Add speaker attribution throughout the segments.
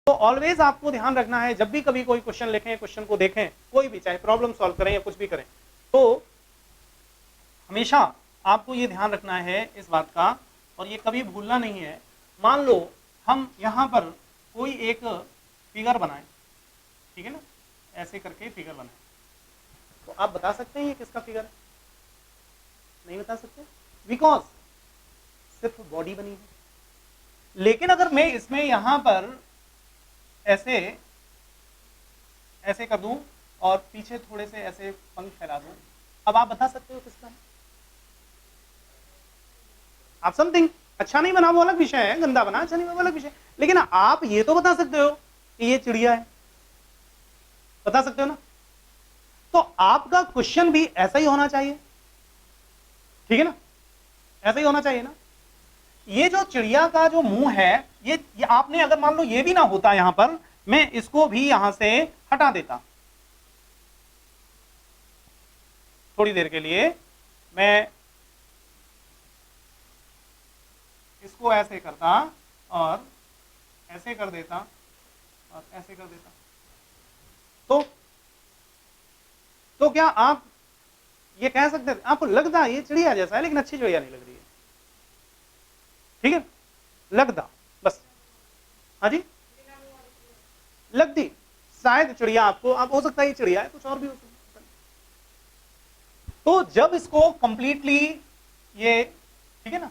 Speaker 1: तो ऑलवेज आपको ध्यान रखना है, जब भी कभी कोई क्वेश्चन लिखें, क्वेश्चन को देखें, कोई भी, चाहे प्रॉब्लम सॉल्व करें या कुछ भी करें, तो हमेशा आपको ये ध्यान रखना है इस बात का, और ये कभी भूलना नहीं है। मान लो हम यहाँ पर कोई एक फिगर बनाएं, ठीक है ना, ऐसे करके फिगर बनाएं, तो आप बता सकते हैं ये किसका फिगर है? नहीं बता सकते, बिकॉज सिर्फ बॉडी बनी है। लेकिन अगर मैं इसमें यहां पर ऐसे ऐसे कर दूं और पीछे थोड़े से ऐसे पंख फैला दूं, अब आप बता सकते हो किसका है? आप समथिंग अच्छा नहीं बना वो अलग विषय है, गंदा बना अच्छा नहीं बना वो अलग विषय, लेकिन आप ये तो बता सकते हो कि ये चिड़िया है, बता सकते हो ना? तो आपका क्वेश्चन भी ऐसा ही होना चाहिए, ठीक है ना, ऐसा ही होना चाहिए ना। ये जो चिड़िया का जो मुंह है, ये आपने अगर मान लो ये भी ना होता यहां पर, मैं इसको भी यहां से हटा देता, थोड़ी देर के लिए मैं इसको ऐसे करता और ऐसे कर देता और ऐसे कर देता, तो क्या आप ये कह सकते थे? आपको लगता है ये चिड़िया जैसा है, लेकिन अच्छी चिड़िया नहीं लग रही है, ठीक है, लगता बस। हाँ जी, लगती शायद चिड़िया आपको, आप हो सकता है ये चिड़िया है, कुछ और भी हो सकता है। तो जब इसको कंप्लीटली ये, ठीक है ना,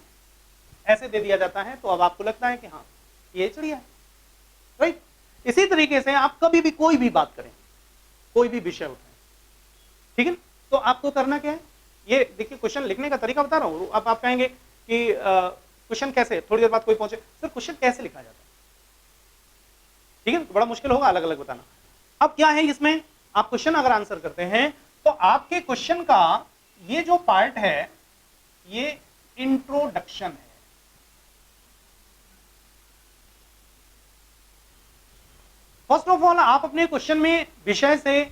Speaker 1: ऐसे दे दिया जाता है, तो अब आपको लगता है कि हाँ ये चिड़िया है, राइट। इसी तरीके से आप कभी भी कोई भी बात करें, कोई भी विषय उठाएं, ठीक है, तो आपको करना क्या है? ये देखिए क्वेश्चन लिखने का तरीका बता रहा हूं। अब आप कहेंगे कि क्वेश्चन कैसे, थोड़ी देर बाद कोई पहुंचे, सर क्वेश्चन कैसे लिखा जाता है, ठीक है, तो बड़ा मुश्किल होगा अलग अलग बताना। अब क्या है इसमें, आप क्वेश्चन अगर आंसर करते हैं तो आपके क्वेश्चन का ये जो पार्ट है ये इंट्रोडक्शन है। फर्स्ट ऑफ ऑल आप अपने क्वेश्चन में विषय से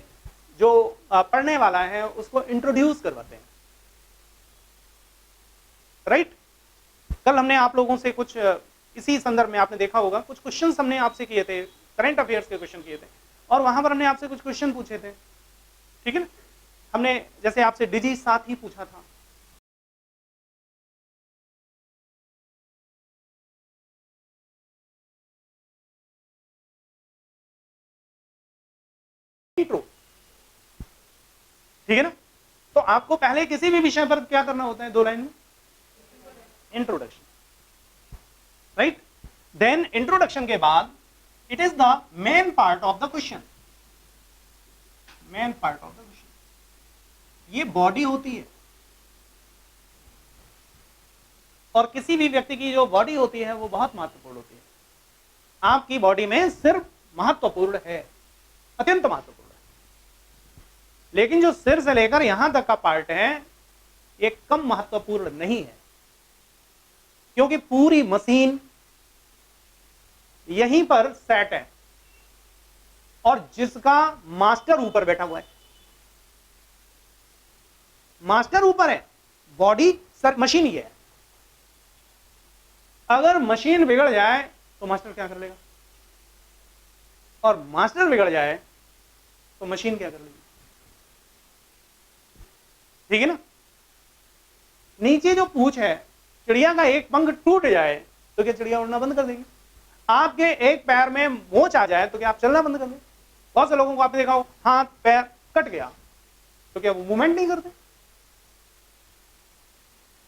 Speaker 1: जो पढ़ने वाला है उसको इंट्रोड्यूस करवाते हैं, राइट। कल हमने आप लोगों से कुछ इसी संदर्भ में आपने देखा होगा, कुछ क्वेश्चंस हमने आपसे किए थे, करंट अफेयर्स के क्वेश्चन किए थे, और वहां पर हमने आपसे कुछ क्वेश्चन पूछे थे, ठीक है ना। हमने जैसे आपसे डिजी साथ ही पूछा था, ठीक है ना। तो आपको पहले किसी भी विषय पर क्या करना होता है, 2 लाइन में इंट्रोडक्शन, राइट। देन इंट्रोडक्शन के बाद it is the main part of the question, main part of the question. ये बॉडी होती है, और किसी भी व्यक्ति की जो बॉडी होती है वो बहुत महत्वपूर्ण होती है। आपकी बॉडी में सिर्फ महत्वपूर्ण है, अत्यंत महत्वपूर्ण है, लेकिन जो सिर से लेकर यहां तक का पार्ट है ये कम महत्वपूर्ण नहीं है, क्योंकि पूरी मशीन यहीं पर सेट है, और जिसका मास्टर ऊपर बैठा हुआ है, मास्टर ऊपर है, बॉडी सर मशीन ही है। अगर मशीन बिगड़ जाए तो मास्टर क्या कर लेगा, और मास्टर बिगड़ जाए तो मशीन क्या कर लेगी, ठीक है ना। नीचे जो पूंछ है, चिड़िया का एक पंख टूट जाए तो क्या चिड़िया उड़ना बंद कर देगी? आपके एक पैर में मोच आ जाए तो क्या आप चलना बंद कर दें? बहुत से लोगों को आपने देखा हो हाथ पैर कट गया तो क्या वो मूवमेंट नहीं करते,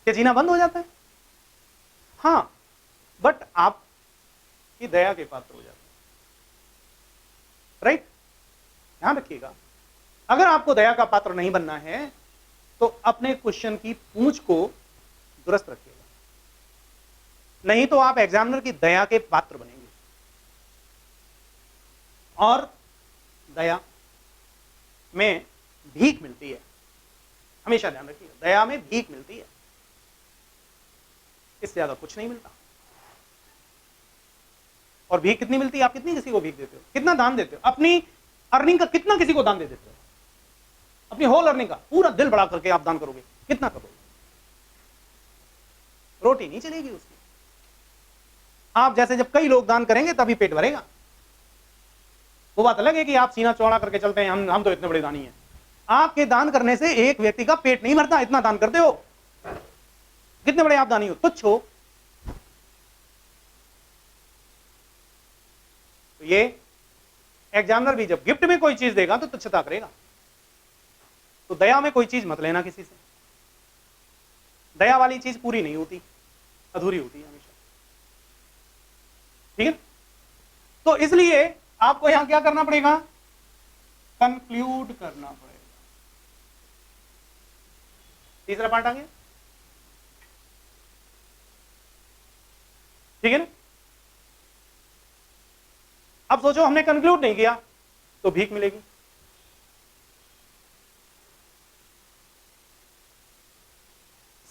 Speaker 1: क्या जीना बंद हो जाता है? हाँ, बट आप की दया के पात्र हो जाते हैं, राइट। ध्यान रखिएगा, अगर आपको दया का पात्र नहीं बनना है तो अपने क्वेश्चन की पूंछ को दुरुस्त रखिएगा, नहीं तो आप एग्जामिनर की दया के पात्र बनेंगे। और दया में भीख मिलती है, हमेशा ध्यान रखिएगा, दया में भीख मिलती है, इससे ज्यादा कुछ नहीं मिलता। और भीख कितनी मिलती है? आप कितनी किसी को भीख देते हो, कितना दान देते हो, अपनी अर्निंग का कितना किसी को दान दे देते हो, अपनी होल अर्निंग का पूरा दिल बड़ा करके आप दान करोगे, कितना करोगे? रोटी नहीं चलेगी उसकी। आप जैसे जब कई लोग दान करेंगे तभी पेट भरेगा, वो बात अलग है कि आप सीना चौड़ा करके चलते हैं, हम तो इतने बड़े दानी हैं। आपके दान करने से एक व्यक्ति का पेट नहीं भरता, इतना दान करते हो, कितने बड़े आप दानी हो, तुच्छ हो। तो ये एग्जामिनर भी जब गिफ्ट में कोई चीज देगा तो तुच्छता करेगा। तो दया में कोई चीज मत लेना किसी से, दया वाली चीज पूरी नहीं होती, अधूरी होती है हमेशा, ठीक है। तो इसलिए आपको यहां क्या करना पड़ेगा, कंक्लूड करना पड़ेगा। तीसरा पार्ट आ गया, ठीक है ना। अब सोचो हमने कंक्लूड नहीं किया तो भीख मिलेगी,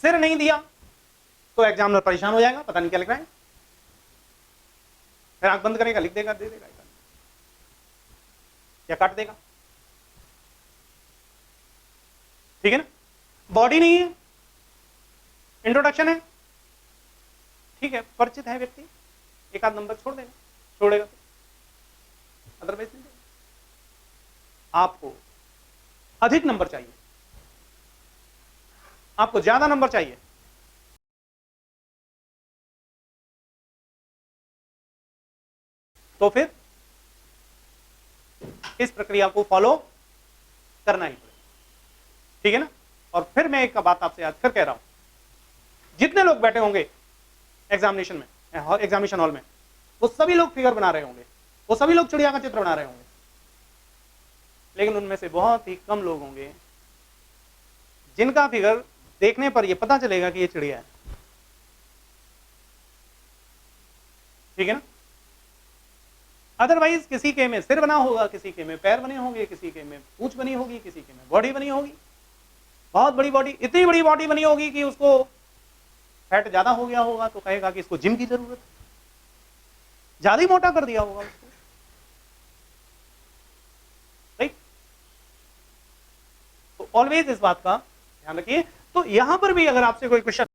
Speaker 1: सिर नहीं दिया तो एग्जामिनर परेशान हो जाएगा, पता नहीं क्या लिख रहा है, फिर आंख बंद करेगा, लिख देगा, दे देगा या काट देगा, ठीक है ना। बॉडी नहीं है, इंट्रोडक्शन है, ठीक है, परिचित है व्यक्ति, एक आध नंबर छोड़ देगा, छोड़ेगा तो, अदरवाइज नहीं देगा। आपको अधिक नंबर चाहिए, आपको ज्यादा नंबर चाहिए, तो फिर इस प्रक्रिया को फॉलो करना ही पड़ेगा, ठीक है ना। और फिर मैं एक बात आपसे आज फिर कह रहा हूं, जितने लोग बैठे होंगे एग्जामिनेशन में, एग्जामिनेशन हॉल में, वो सभी लोग फिगर बना रहे होंगे, वो सभी लोग चिड़िया का चित्र बना रहे होंगे, लेकिन उनमें से बहुत ही कम लोग होंगे जिनका फिगर देखने पर यह पता चलेगा कि ये चिड़िया है, ठीक है ना। अदरवाइज किसी के में सिर बना होगा, किसी के में पैर बने होंगे, किसी के में पूंछ बनी होगी, किसी के में बॉडी बनी होगी, बहुत बड़ी बॉडी, इतनी बड़ी बॉडी बनी होगी कि उसको फैट ज्यादा हो गया होगा तो कहेगा कि इसको जिम की जरूरत है, ज्यादा ही मोटा कर दिया होगा उसको, राइट। तो ऑलवेज इस बात का ध्यान रखिए। तो यहां पर भी अगर आपसे कोई क्वेश्चन